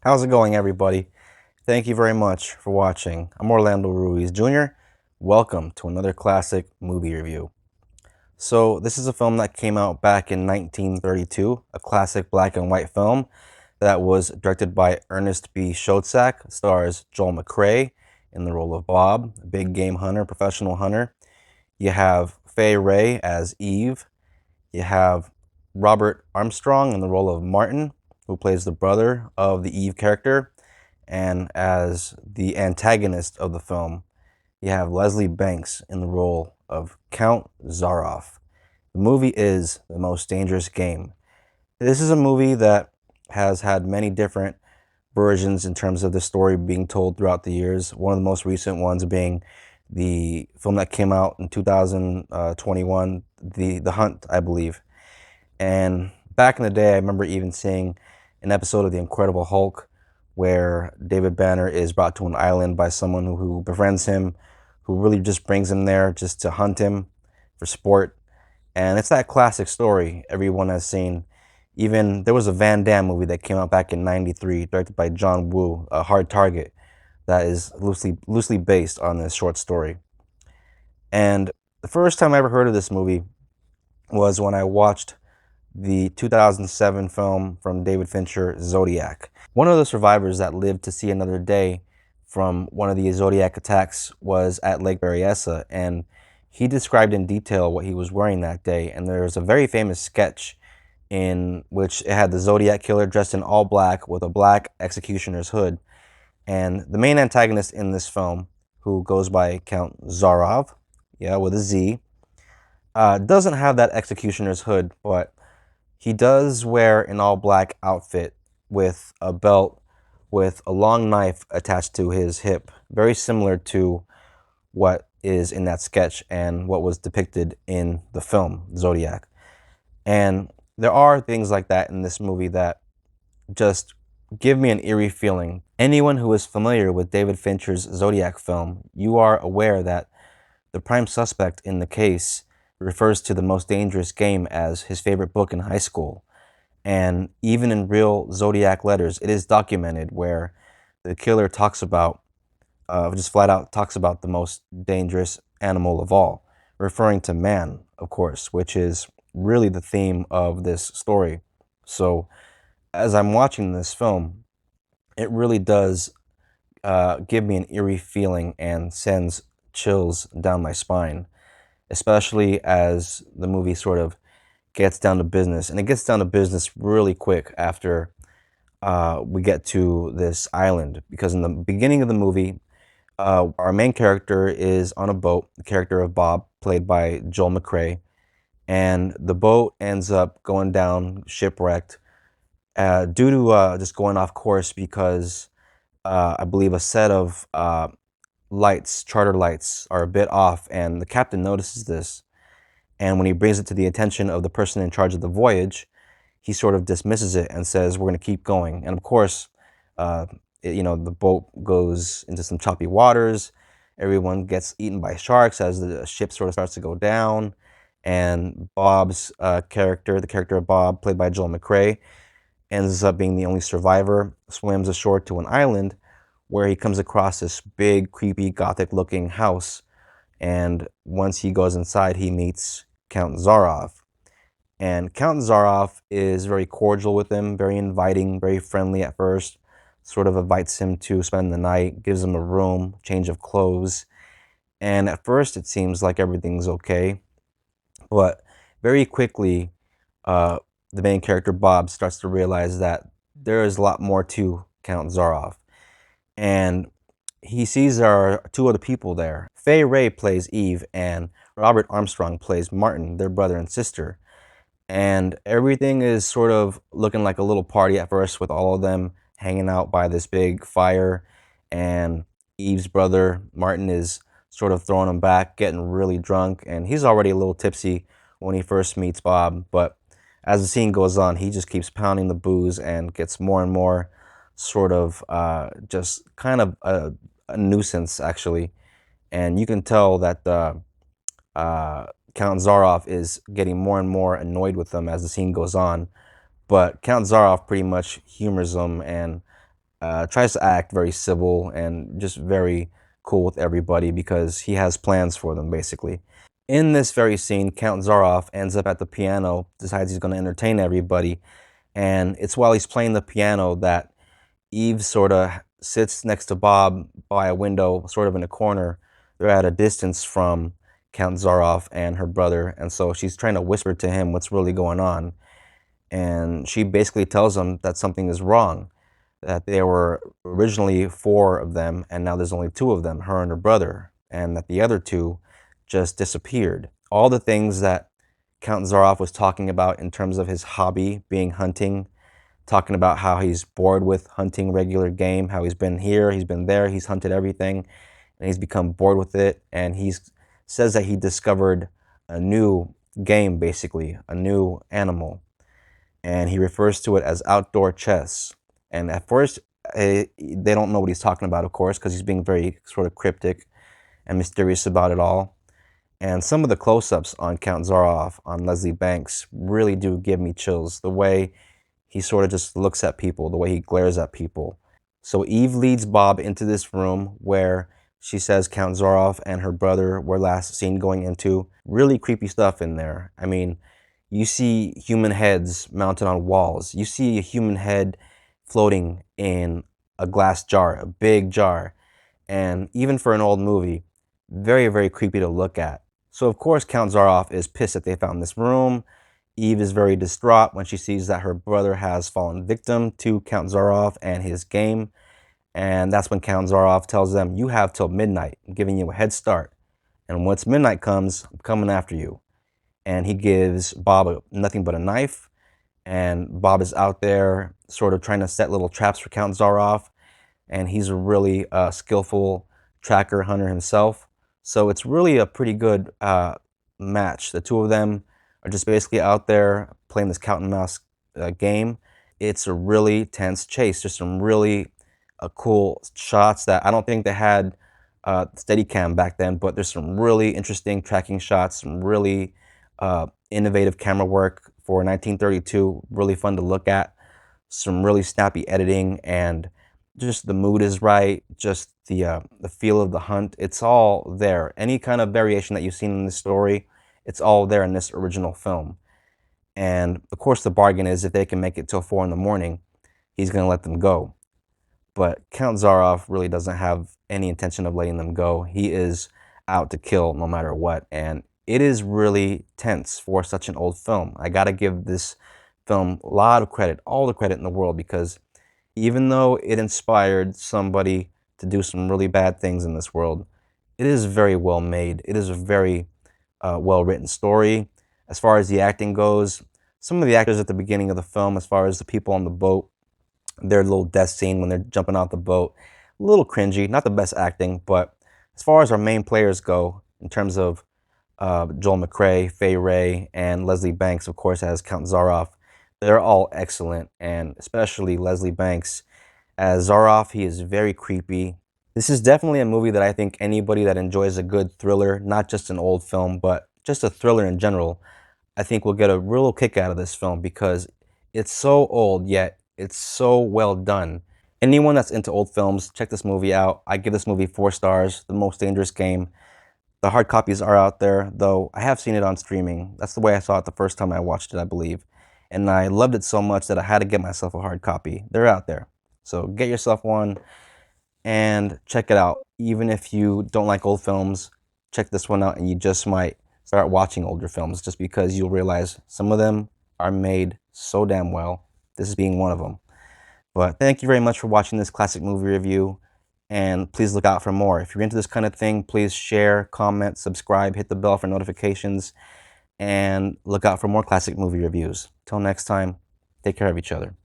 How's it going, everybody? Thank you very much for watching. I'm Orlando Ruiz Jr. Welcome to another classic movie review. So, this is a film that came out back in 1932, a classic black and white film that was directed by Ernest B. Schoedsack, stars Joel McCrea in the role of Bob, a big game hunter, professional hunter. You have Wray as Eve. You have Robert Armstrong in the role of Martin, who plays the brother of the Eve character. And as the antagonist of the film, you have Leslie Banks in the role of Count Zaroff. The movie is The Most Dangerous Game. This is a movie that has had many different versions in terms of the story being told throughout the years. One of the most recent ones being the film that came out in 2021, The Hunt, I believe. And back in the day, I remember even seeing an episode of The Incredible Hulk where David Banner is brought to an island by someone who befriends him, who really just brings him there just to hunt him for sport. And it's that classic story everyone has seen. Even there was a Van Damme movie that came out back in '93, directed by John Woo, A Hard Target, that is loosely based on this short story. And the first time I ever heard of this movie was when I watched the 2007 film from David Fincher, Zodiac. One of the survivors that lived to see another day from one of the Zodiac attacks was at Lake Berryessa, and he described in detail what he was wearing that day. And there's a very famous sketch in which it had the Zodiac killer dressed in all black with a black executioner's hood. And the main antagonist in this film, who goes by Count Zaroff, yeah, with a Z, doesn't have that executioner's hood, but he does wear an all black outfit with a belt with a long knife attached to his hip, very similar to what is in that sketch and what was depicted in the film Zodiac. And there are things like that in this movie that just give me an eerie feeling. Anyone who is familiar with David Fincher's Zodiac film, you are aware that the prime suspect in the case refers to The Most Dangerous Game as his favorite book in high school. And even in real Zodiac letters, it is documented where the killer talks about, just flat out talks about the most dangerous animal of all, referring to man, of course, which is really the theme of this story. So as I'm watching this film, it really does give me an eerie feeling and sends chills down my spine, especially as the movie sort of gets down to business. And it gets down to business really quick after we get to this island, because in the beginning of the movie, our main character is on a boat, the character of Bob, played by Joel McCrea, and the boat ends up going down shipwrecked due to just going off course because I believe a set of lights, charter lights, are a bit off, and the captain notices this. And when he brings it to the attention of the person in charge of the voyage, he sort of dismisses it and says, "We're going to keep going." And of course, the boat goes into some choppy waters. Everyone gets eaten by sharks as the ship sort of starts to go down. And Bob's character, the character of Bob, played by Joel McCrea, ends up being the only survivor, swims ashore to an island where he comes across this big, creepy, gothic-looking house. And once he goes inside, he meets Count Zaroff. And Count Zaroff is very cordial with him, very inviting, very friendly at first, sort of invites him to spend the night, gives him a room, change of clothes. And at first, it seems like everything's okay. But very quickly, the main character, Bob, starts to realize that there is a lot more to Count Zaroff. And he sees there are two other people there. Fay Wray plays Eve, and Robert Armstrong plays Martin, their brother and sister. And everything is sort of looking like a little party at first, with all of them hanging out by this big fire. And Eve's brother, Martin, is sort of throwing him back, getting really drunk. And he's already a little tipsy when he first meets Bob. But as the scene goes on, he just keeps pounding the booze and gets more and more sort of just kind of a nuisance, actually. And you can tell that Count Zaroff is getting more and more annoyed with them as the scene goes on. But Count Zaroff pretty much humors them and tries to act very civil and just very cool with everybody because he has plans for them, basically. In this very scene, Count Zaroff ends up at the piano, decides he's going to entertain everybody, and it's while he's playing the piano that Eve sort of sits next to Bob by a window, sort of in a corner. They're at a distance from Count Zaroff and her brother, and so she's trying to whisper to him what's really going on. And she basically tells him that something is wrong, that there were originally four of them, and now there's only two of them, her and her brother, and that the other two just disappeared. All the things that Count Zaroff was talking about in terms of his hobby being hunting, talking about how he's bored with hunting regular game, how he's been here, he's been there, he's hunted everything, and he's become bored with it. And he says that he discovered a new game, basically, a new animal. And he refers to it as outdoor chess. And at first, they don't know what he's talking about, of course, because he's being very sort of cryptic and mysterious about it all. And some of the close-ups on Count Zaroff, on Leslie Banks, really do give me chills. The way he sort of just looks at people, the way he glares at people. So Eve leads Bob into this room where she says Count Zaroff and her brother were last seen going into. Really creepy stuff in there. I mean, you see human heads mounted on walls. You see a human head floating in a glass jar, a big jar. And even for an old movie, very, very creepy to look at. So of course Count Zaroff is pissed that they found this room. Eve is very distraught when she sees that her brother has fallen victim to Count Zaroff and his game. And that's when Count Zaroff tells them, you have till midnight. I'm giving you a head start. And once midnight comes, I'm coming after you. And he gives Bob nothing but a knife. And Bob is out there sort of trying to set little traps for Count Zaroff. And he's a really skillful tracker hunter himself. So it's really a pretty good match. The two of them are just basically out there playing this cat and mouse game. It's a really tense chase. There's some really cool shots that I don't think they had Steadicam back then, but there's some really interesting tracking shots, some really innovative camera work for 1932, really fun to look at, some really snappy editing, and just the mood is right, just the feel of the hunt. It's all there. Any kind of variation that you've seen in the story, it's all there in this original film. And of course the bargain is if they can make it till 4 in the morning, he's going to let them go. But Count Zaroff really doesn't have any intention of letting them go. He is out to kill no matter what. And it is really tense for such an old film. I got to give this film a lot of credit, all the credit in the world, because even though it inspired somebody to do some really bad things in this world, it is very well made. It is a very well-written story. As far as the acting goes, some of the actors at the beginning of the film, as far as the people on the boat, their little death scene when they're jumping out the boat, a little cringy, not the best acting, but as far as our main players go, in terms of Joel McCrea, Wray, and Leslie Banks, of course, as Count Zaroff, they're all excellent, and especially Leslie Banks as Zaroff. He is very creepy. This is definitely a movie that I think anybody that enjoys a good thriller, not just an old film, but just a thriller in general, I think will get a real kick out of this film because it's so old, yet it's so well done. Anyone that's into old films, check this movie out. I give this movie 4 stars, The Most Dangerous Game. The hard copies are out there, though I have seen it on streaming. That's the way I saw it the first time I watched it, I believe. And I loved it so much that I had to get myself a hard copy. They're out there. So get yourself one and check it out. Even if you don't like old films, check this one out and you just might start watching older films just because you'll realize some of them are made so damn well. This is being one of them. But thank you very much for watching this classic movie review, and please look out for more. If you're into this kind of thing, please share, comment, subscribe, hit the bell for notifications, and look out for more classic movie reviews. Till next time, take care of each other.